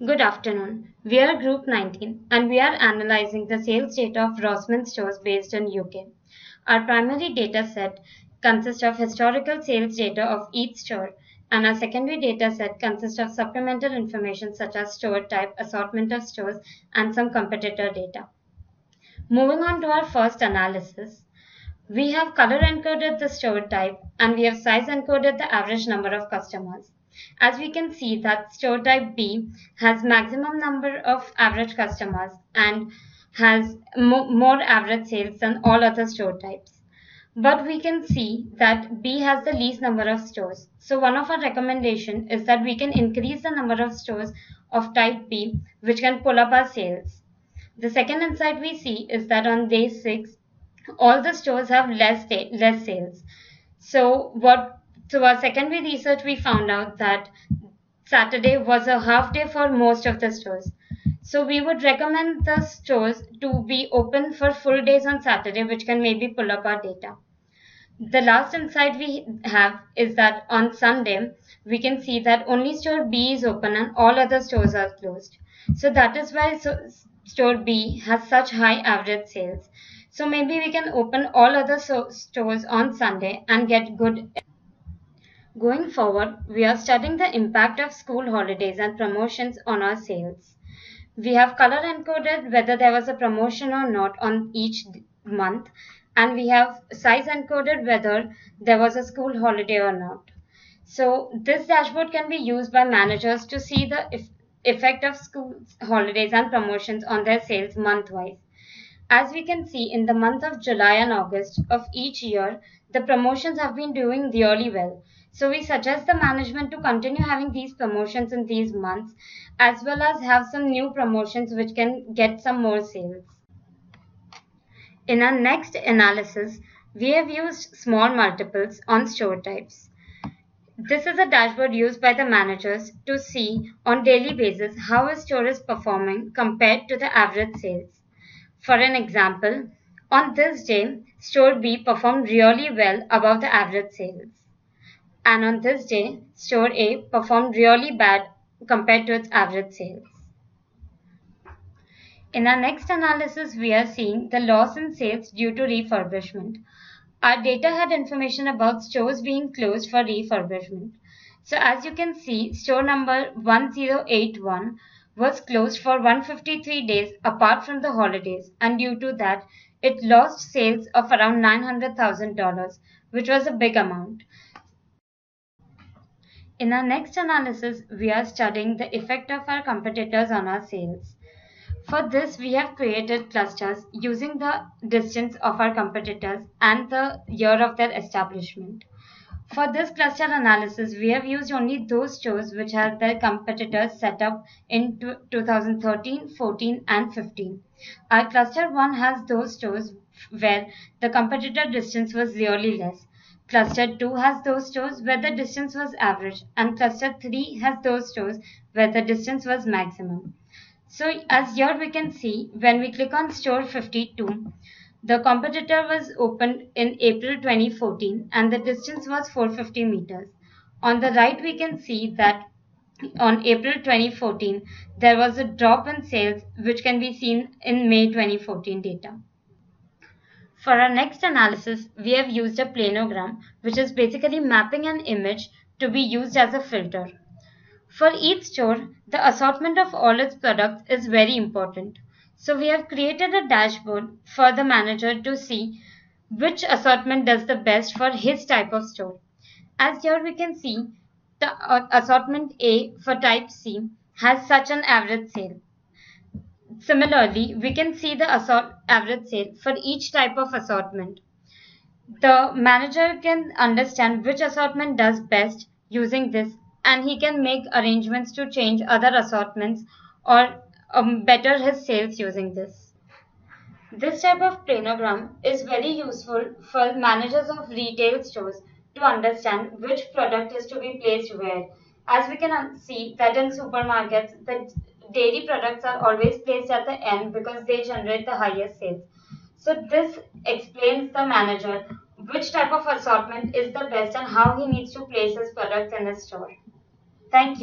Good afternoon. We are Group 19 and we are analyzing the sales data of Rossman stores based in UK. Our primary data set consists of historical sales data of each store, and our secondary data set consists of supplemental information such as store type, assortment of stores, and some competitor data. Moving on to our first analysis, we have color encoded the store type and we have size encoded the average number of customers. As we can see that store type B has maximum number of average customers and has more average sales than all other store types. But we can see that B has the least number of stores. So one of our recommendation is that we can increase the number of stores of type B, which can pull up our sales. The second insight we see is that on day 6, all the stores have less sales. So our secondary research, we found out that Saturday was a half day for most of the stores. So we would recommend the stores to be open for full days on Saturday, which can maybe pull up our data. The last insight we have is that on Sunday, we can see that only store B is open and all other stores are closed. So that is why store B has such high average sales. So maybe we can open all other stores on Sunday and get good. Going forward, we are studying the impact of school holidays and promotions on our sales. We have color encoded whether there was a promotion or not on each month, and we have size encoded whether there was a school holiday or not. So this dashboard can be used by managers to see the effect of school holidays and promotions on their sales month-wise. As we can see, in the month of July and August of each year, the promotions have been doing really well. So we suggest the management to continue having these promotions in these months, as well as have some new promotions which can get some more sales. In our next analysis, we have used small multiples on store types. This is a dashboard used by the managers to see on daily basis how a store is performing compared to the average sales. For an example, on this day, store B performed really well above the average sales. And on this day, store A performed really bad compared to its average sales. In our next analysis, we are seeing the loss in sales due to refurbishment. Our data had information about stores being closed for refurbishment. So as you can see, store number 1081 was closed for 153 days apart from the holidays, and due to that, it lost sales of around $900,000, which was a big amount. In our next analysis, we are studying the effect of our competitors on our sales. For this, we have created clusters using the distance of our competitors and the year of their establishment. For this cluster analysis, we have used only those stores which had their competitors set up in 2013, 14, and 15. Our cluster 1 has those stores where the competitor distance was really less. Cluster 2 has those stores where the distance was average, and cluster 3 has those stores where the distance was maximum. So as here we can see, when we click on store 52, the competitor was opened in April 2014 and the distance was 450 meters. On the right, we can see that on April 2014, there was a drop in sales which can be seen in May 2014 data. For our next analysis, we have used a planogram, which is basically mapping an image to be used as a filter. For each store, the assortment of all its products is very important. So we have created a dashboard for the manager to see which assortment does the best for his type of store. As here we can see, the assortment A for type C has such an average sale. Similarly, we can see the average sale for each type of assortment. The manager can understand which assortment does best using this, and he can make arrangements to change other assortments or better his sales using this. This type of planogram is very useful for managers of retail stores to understand which product is to be placed where. As we can see that in supermarkets, the dairy products are always placed at the end because they generate the highest sales. So this explains the manager which type of assortment is the best and how he needs to place his products in his store. Thank you.